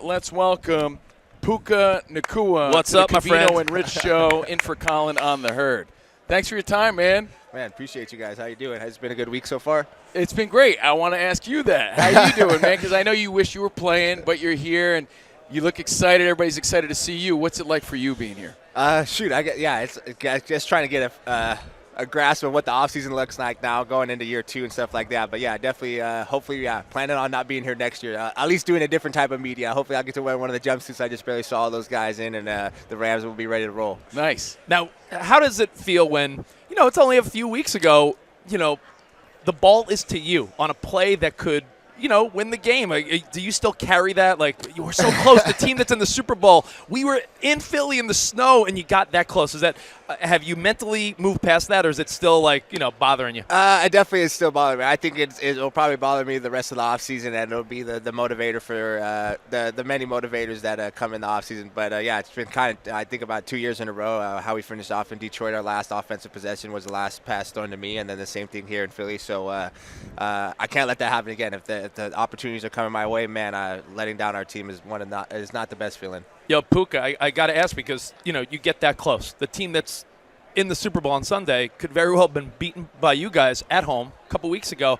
let's welcome Puka Nacua. What's up, my friend? COVINO Rich show in for Colin on the Herd. Thanks for your time, man. Man, appreciate you guys. How you doing? Has it been a good week so far? It's been great. I want to ask you that. How you doing, man? Because I know you wish you were playing, but you're here and you look excited. Everybody's excited to see you. What's it like for you being here? It's just trying to get a grasp of what the offseason looks like now, going into year 2 and stuff like that. But yeah, definitely, hopefully, planning on not being here next year. At least doing a different type of media. Hopefully, I'll get to wear one of the jumpsuits I just barely saw all those guys in, and the Rams will be ready to roll. Nice. Now, how does it feel when, it's only a few weeks ago, the ball is to you on a play that could, win the game? Do you still carry that? Like, you were so close. The team that's in the Super Bowl, we were in Philly in the snow, and you got that close. Is that have you mentally moved past that, or is it still, bothering you? It definitely is still bothering me. I think it'll probably bother me the rest of the offseason, and it'll be the motivator for the many motivators that come in the offseason. But, it's been kind of, I think, about 2 years in a row. How we finished off in Detroit, our last offensive possession was the last pass thrown to me, and then the same thing here in Philly. So I can't let that happen again. If the opportunities are coming my way, man, letting down our team is not the best feeling. Yo, Puka, I got to ask because, you get that close. The team that's in the Super Bowl on Sunday could very well have been beaten by you guys at home a couple weeks ago.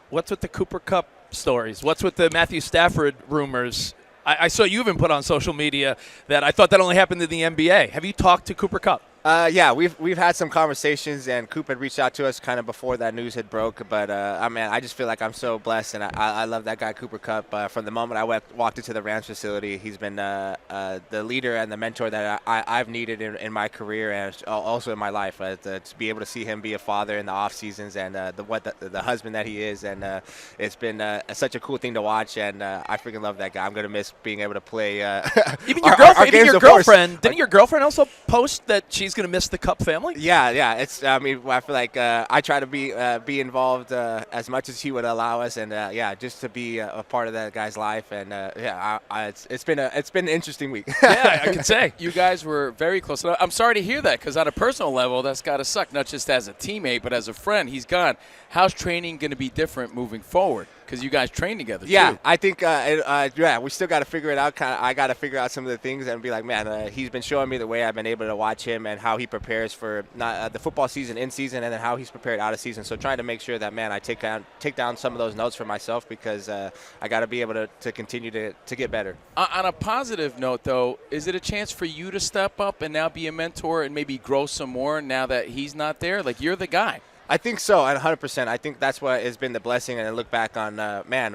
What's with the Cooper Kupp stories? What's with the Matthew Stafford rumors? I saw you even put on social media that I thought that only happened in the NBA. Have you talked to Cooper Kupp? We've had some conversations, and Coop had reached out to us kind of before that news had broke. But I just feel like I'm so blessed, and I love that guy Cooper Kupp. From the moment I walked into the Rams facility, he's been the leader and the mentor that I've needed in my career and also in my life. To be able to see him be a father in the off seasons and the husband that he is, and it's been such a cool thing to watch. And I freaking love that guy. I'm gonna miss being able to play. Even your girlfriend. Didn't your girlfriend also post that she's going to miss the Kupp family? Yeah. I feel like I try to be involved as much as he would allow us, and just to be a part of that guy's life, and it's been an interesting week. Yeah, I can say you guys were very close. I'm sorry to hear that because on a personal level, that's got to suck. Not just as a teammate, but as a friend. He's gone. How's training going to be different moving forward? Because you guys train together, too. I think, we still got to figure it out. I got to figure out some of the things and be like, man, he's been showing me the way I've been able to watch him and how he prepares for the football season in season and then how he's prepared out of season. So trying to make sure that, man, I take down some of those notes for myself because I got to be able to continue to get better. On a positive note, though, is it a chance for you to step up and now be a mentor and maybe grow some more now that he's not there? Like, you're the guy. I think so, and 100%. I think that's what has been the blessing, and I look back on,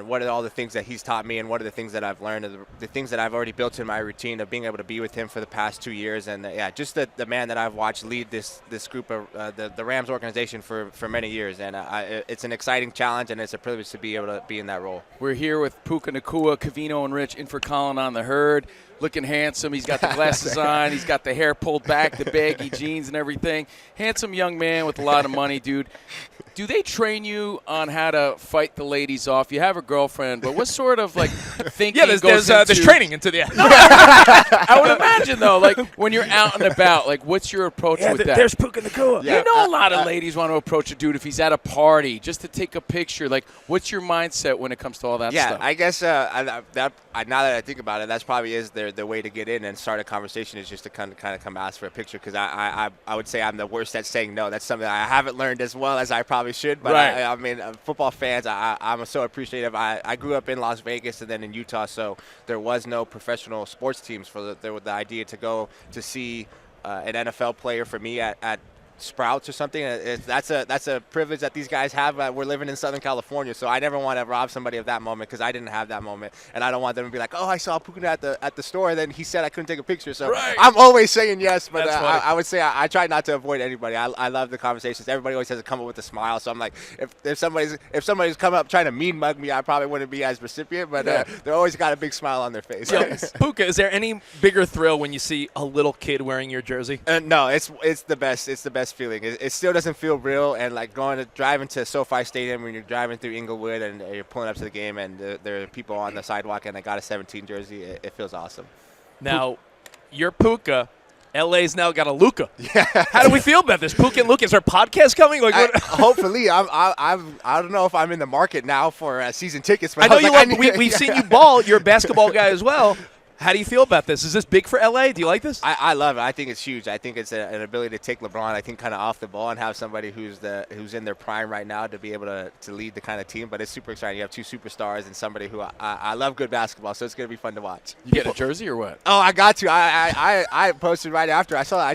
what are all the things that he's taught me and what are the things that I've learned, the things that I've already built in my routine of being able to be with him for the past 2 years, and, just the man that I've watched lead this group of the Rams organization for many years, and it's an exciting challenge, and it's a privilege to be able to be in that role. We're here with Puka Nacua, COVINO Rich, in for Colin on the Herd. Looking handsome. He's got the glasses on. He's got the hair pulled back, the baggy jeans and everything. Handsome young man with a lot of money, dude. Do they train you on how to fight the ladies off? You have a girlfriend, but what sort of thinking there's training into the I would imagine though, when you're out and about, what's your approach with that? There's Puka Nacua. You know, a lot of ladies want to approach a dude if he's at a party just to take a picture. What's your mindset when it comes to all that stuff? I guess now that I think about it, that's probably is the way to get in and start a conversation is just to kind of come ask for a picture because I would say I'm the worst at saying no. That's something I haven't learned as well as I probably should, but right. Football fans, I'm so appreciative. I grew up in Las Vegas and then in Utah, so there was no professional sports teams for the idea to go to see an NFL player for me at Sprouts or something. That's a privilege that these guys have. We're living in Southern California, so I never want to rob somebody of that moment because I didn't have that moment, and I don't want them to be like, oh, I saw Puka at the store, and then he said I couldn't take a picture. So right. I'm always saying yes, but I would say I try not to avoid anybody. I love the conversations. Everybody always has to come up with a smile, so I'm like, if somebody's come up trying to mean mug me, I probably wouldn't be as recipient, but they're always got a big smile on their face. Puka, is there any bigger thrill when you see a little kid wearing your jersey? No, it's the best. It's the best feeling. It still doesn't feel real, and driving to SoFi Stadium when you're driving through Inglewood and you're pulling up to the game, and there are people on the sidewalk, and I got a 17 jersey. It feels awesome. Now, you're Puka, LA's now got a Luka. Yeah. How do we feel about this? Puka and Luka, is our podcast coming? Like, hopefully, I don't know if I'm in the market now for season tickets. But I know we've yeah. seen you ball. You're a basketball guy as well. How do you feel about this? Is this big for LA? Do you like this? I love it. I think it's huge. I think it's an ability to take LeBron, I think, kind of off the ball and have somebody who's in their prime right now to be able to lead the kind of team. But it's super exciting. You have two superstars and somebody who I love good basketball, so it's going to be fun to watch. You get a jersey or what? Oh, I got to. I posted right after. I saw that.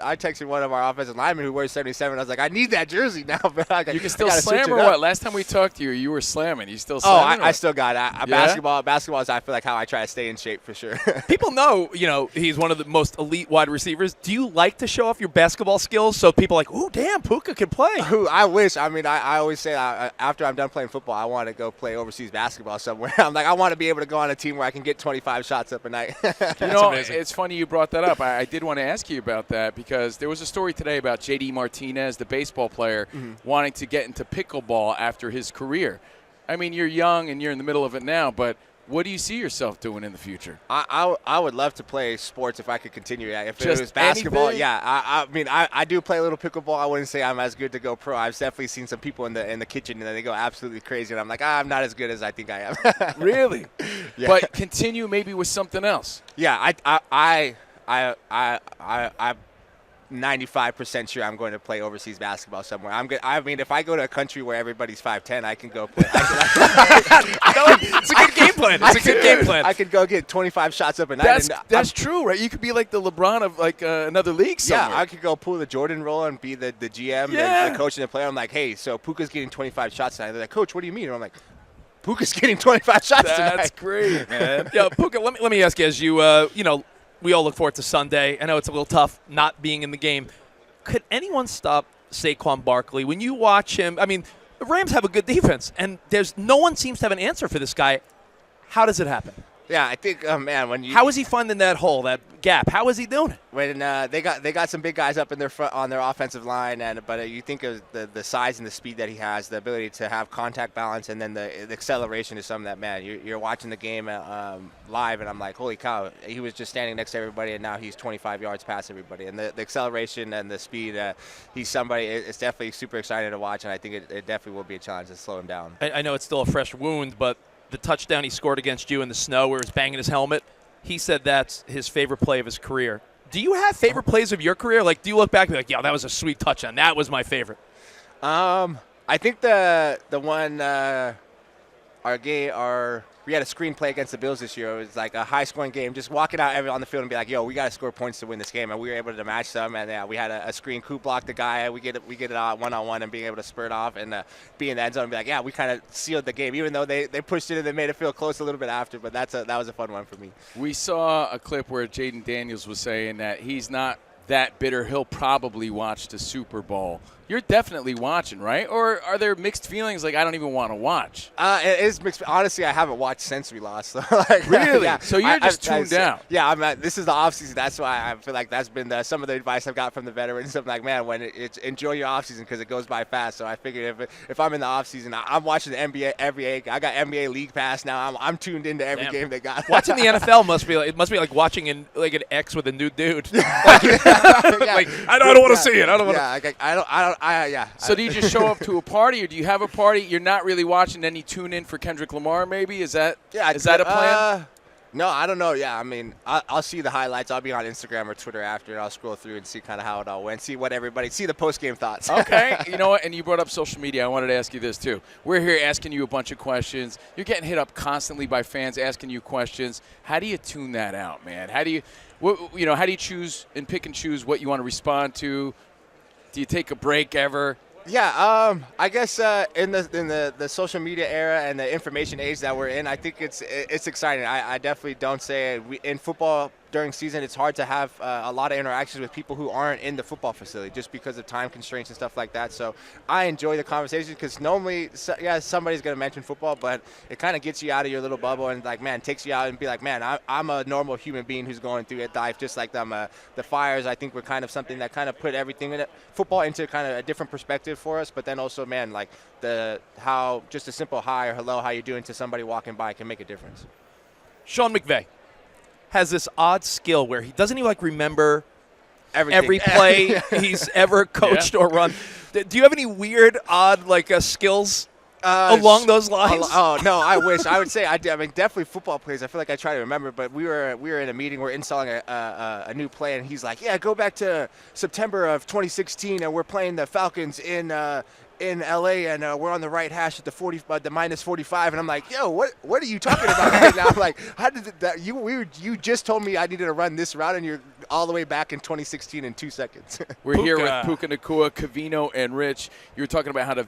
I texted one of our offensive linemen who wears 77. I was like, I need that jersey now. You can still slam or what? Last time we talked to you, you were slamming. You still slamming? I still got it. Yeah? Basketball is, I feel like, how I try to stay in shape for sure. People know, he's one of the most elite wide receivers. Do you like to show off your basketball skills so people are like, ooh, damn, Puka can play? I wish. I mean, I always say after I'm done playing football, I want to go play overseas basketball somewhere. I'm like, I want to be able to go on a team where I can get 25 shots up a night. It's funny you brought that up. I did want to ask you about that because there was a story today about J.D. Martinez, the baseball player, wanting to get into pickleball after his career. I mean, you're young and you're in the middle of it now, but what do you see yourself doing in the future? I would love to play sports if I could continue. If Just it was basketball, anything? yeah. I mean, I do play a little pickleball. I wouldn't say I'm as good to go pro. I've definitely seen some people in the kitchen and they go absolutely crazy, and I'm like, I'm not as good as I think I am. Really? Yeah. But continue maybe with something else. Yeah, I'm 95% sure I'm going to play overseas basketball somewhere. I mean, if I go to a country where everybody's 5'10", I can go play. It's a good game plan. It's a good game plan. I could go get 25 shots up a night. That's true, right? You could be like the LeBron of like another league somewhere. Yeah, I could go pull the Jordan role and be the GM, the coach, and the player. I'm like, hey, so Puka's getting 25 shots tonight. They're like, Coach, what do you mean? And I'm like, Puka's getting 25 shots tonight. That's great, man. Yo, Puka, let me ask you, as you, we all look forward to Sunday. I know it's a little tough not being in the game. Could anyone stop Saquon Barkley? When you watch him, I mean, the Rams have a good defense, and no one seems to have an answer for this guy. How does it happen? Yeah, I think, man, how is he finding that hole, that gap? How is he doing it? When they got some big guys up in their front on their offensive line, but you think of the size and the speed that he has, the ability to have contact balance, and then the acceleration is something that, man, you're watching the game live, and I'm like, holy cow, he was just standing next to everybody, and now he's 25 yards past everybody. And the acceleration and the speed, he's somebody. It's definitely super exciting to watch, and I think it definitely will be a challenge to slow him down. I know it's still a fresh wound, but the touchdown he scored against you in the snow where he was banging his helmet, he said that's his favorite play of his career. Do you have favorite plays of your career? Like, do you look back and be like, yeah, that was a sweet touchdown. That was my favorite. I think the one we had a screen play against the Bills this year. It was like a high-scoring game. Just walking out on the field and be like, "Yo, we got to score points to win this game," and we were able to match them. And yeah, we had a screen. Coop blocked the guy. We get it out one-on-one and being able to spurt off and be in the end zone and be like, "Yeah, we kind of sealed the game," even though they pushed it and they made it feel close a little bit after. But that was a fun one for me. We saw a clip where Jaden Daniels was saying that he's not that bitter. He'll probably watch the Super Bowl. You're definitely watching, right? Or are there mixed feelings like I don't even want to watch? It is mixed. Honestly, I haven't watched since we lost. Really? Yeah. So you're just tuned out. Yeah, this is the offseason. That's why I feel like that's been some of the advice I've got from the veterans. I'm like, man, when it's enjoy your offseason because it goes by fast. So I figured if I'm in the offseason, I'm watching the NBA every day. I got NBA League Pass now. I'm tuned into every game they got. Watching the NFL must be like watching an ex with a new dude. I don't want to see it. I don't want to. Yeah. So do you just show up to a party, or do you have a party? You're not really watching, then you tune in for Kendrick Lamar, maybe? Is that a plan? No, I don't know. Yeah, I mean, I'll see the highlights. I'll be on Instagram or Twitter after, and I'll scroll through and see kind of how it all went, see the post-game thoughts. Okay. You know what? And you brought up social media. I wanted to ask you this, too. We're here asking you a bunch of questions. You're getting hit up constantly by fans asking you questions. How do you tune that out, man? How do you choose and pick and choose what you want to respond to? Do you take a break ever? Yeah, I guess in the social media era and the information age that we're in, I think it's exciting. I definitely don't say it. In football during season, it's hard to have a lot of interactions with people who aren't in the football facility just because of time constraints and stuff like that. So I enjoy the conversation because normally, somebody's going to mention football, but it kind of gets you out of your little bubble and, like, man, takes you out and be like, man, I'm a normal human being who's going through it life just like them. The Fires, I think, were kind of something that kind of put everything in it, football into kind of a different perspective for us, but then also, man, like how just a simple hi or hello, how you doing to somebody walking by can make a difference. Sean McVay has this odd skill where he doesn't even remember Everything. every play he's ever coached or run. Do you have any weird, odd, skills along those lines? Oh no, I wish. I would say I mean, definitely football plays. I feel like I try to remember, but we were in a meeting. We're installing a new play, and he's like, "Yeah, go back to September of 2016, and we're playing the Falcons in LA, and we're on the right hash at the -45." And I'm like, "Yo, what are you talking about right now?" I'm like, "How did that? You just told me I needed to run this route, and you're all the way back in 2016 in 2 seconds." We're here with Puka, Nacua, Covino, and Rich. You were talking about how the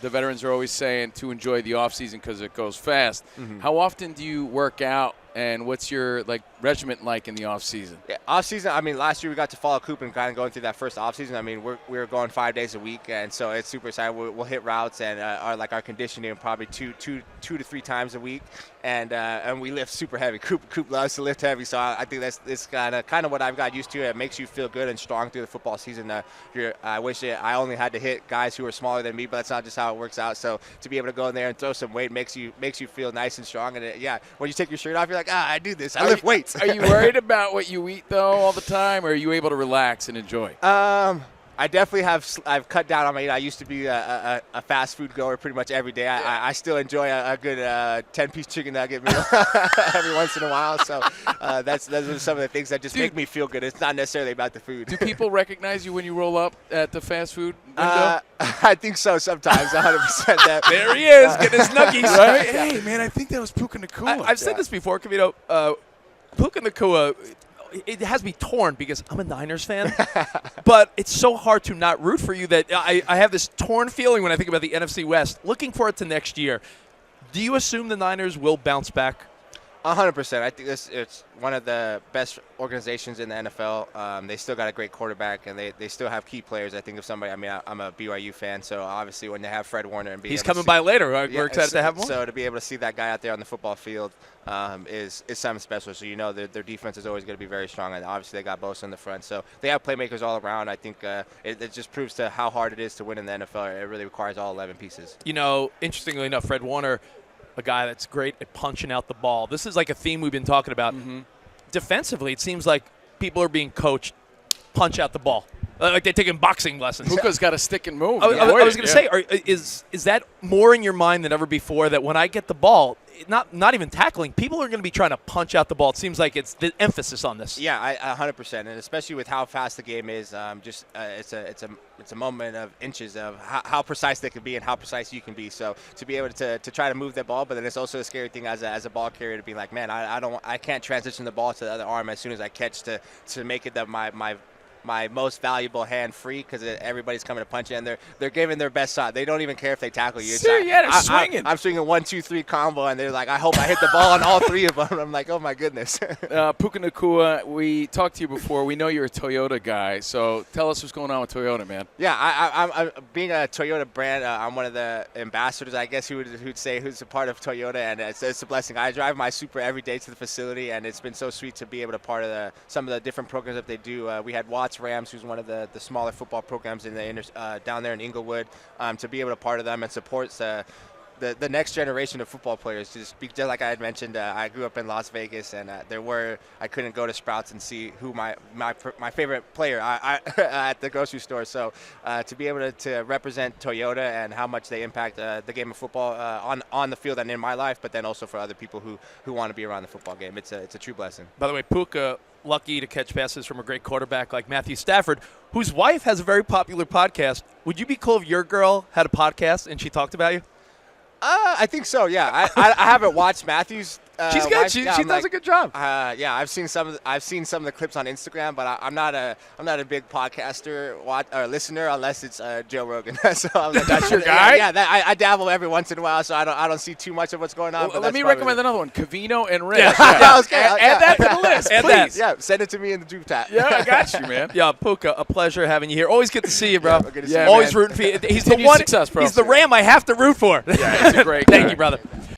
veterans are always saying to enjoy the offseason because it goes fast. Mm-hmm. How often do you work out, and what's your regiment like in the offseason? Yeah, offseason, I mean, last year we got to follow Cooper and kind of going through that first offseason. I mean, we were going 5 days a week, and so it's super exciting. We'll hit routes and our conditioning probably two to 3 times a week, and we lift super heavy. Coop loves to lift heavy, so I think it's kind of what I've got used to. It makes you feel good and strong through the football season. I wish I only had to hit guys who are smaller than me, but that's not just how it works out. So to be able to go in there and throw some weight makes you feel nice and strong. And when you take your shirt off, you're like, I do this. I lift weights. Are you worried about what you eat though all the time, or are you able to relax and enjoy? I definitely I've cut down on my eating. I used to be a fast food goer pretty much every day. I still enjoy a good 10-piece chicken nugget meal every once in a while. So those are some of the things that just make me feel good. It's not necessarily about the food. Do people recognize you when you roll up at the fast food window? I think so sometimes, 100% that. There he is, getting his nuggies. Right? Hey, man, I think that was Puka Nacua. I've said this before, Covino. Puka Nacua, it has me torn because I'm a Niners fan, but it's so hard to not root for you that I have this torn feeling when I think about the NFC West. Looking forward to next year. Do you assume the Niners will bounce back? 100%. I think it's one of the best organizations in the NFL. They still got a great quarterback, and they still have key players. I think I'm a BYU fan, so obviously when they have Fred Warner and he's coming by later. We're excited to have him. So to be able to see that guy out there on the football field is something special. So their defense is always going to be very strong, and obviously they got Bosa in the front. So they have playmakers all around. I think it just proves to how hard it is to win in the NFL. It really requires all 11 pieces. Interestingly enough, Fred Warner, a guy that's great at punching out the ball. This is like a theme we've been talking about. Mm-hmm. Defensively, it seems like people are being coached punch out the ball. Like they're taking boxing lessons. Puka's got a stick and move. I was going to say, is that more in your mind than ever before, that when I get the ball, not even tackling, people are going to be trying to punch out the ball? It seems like it's the emphasis on this. Yeah, 100%, and especially with how fast the game is, it's a moment of inches of how precise they can be and how precise you can be. So to be able to try to move that ball, but then it's also a scary thing as a ball carrier to be like, man, I can't transition the ball to the other arm as soon as I catch to make it that my most valuable hand free, because everybody's coming to punch you, and they're giving their best shot. They don't even care if they tackle you. They're swinging. I'm swinging 1, 2, 3 combo, and they're like, I hope I hit the ball on all 3 of them. I'm like, oh my goodness. Puka Nacua, we talked to you before. We know you're a Toyota guy, so tell us what's going on with Toyota, man. Yeah, I'm being a Toyota brand. I'm one of the ambassadors, I guess, who'd say, who's a part of Toyota, and it's a blessing. I drive my Supra every day to the facility, and it's been so sweet to be able to part of some of the different programs that they do. We had Watts Rams, who's one of the smaller football programs in down there in Inglewood, to be able to part of them and support the next generation of football players. Just like I had mentioned, I grew up in Las Vegas, and I couldn't go to Sprouts and see who my favorite player at the grocery store. So to be able to represent Toyota and how much they impact the game of football on the field and in my life, but then also for other people who want to be around the football game, it's a true blessing. By the way, Puka, lucky to catch passes from a great quarterback like Matthew Stafford, whose wife has a very popular podcast. Would you be cool if your girl had a podcast and she talked about you? I think so. Yeah, I haven't watched Matthew's. She's good. She does a good job. Yeah, I've seen some of the clips on Instagram, but I'm not a big podcaster or listener unless it's Joe Rogan. So that's your guy. Yeah, I dabble every once in a while, so I don't see too much of what's going on. Well, let me recommend another one: Covino and Rich. Yeah. Add that to the list, please. Yeah, send it to me in the group chat. Yeah, I got you, man. Yeah, Puka, a pleasure having you here. Always good to see you, bro. Good to see you, always man. rooting for you. He's the one. Success, bro. He's the Ram I have to root for. Yeah, he's a great guy. Thank you, brother.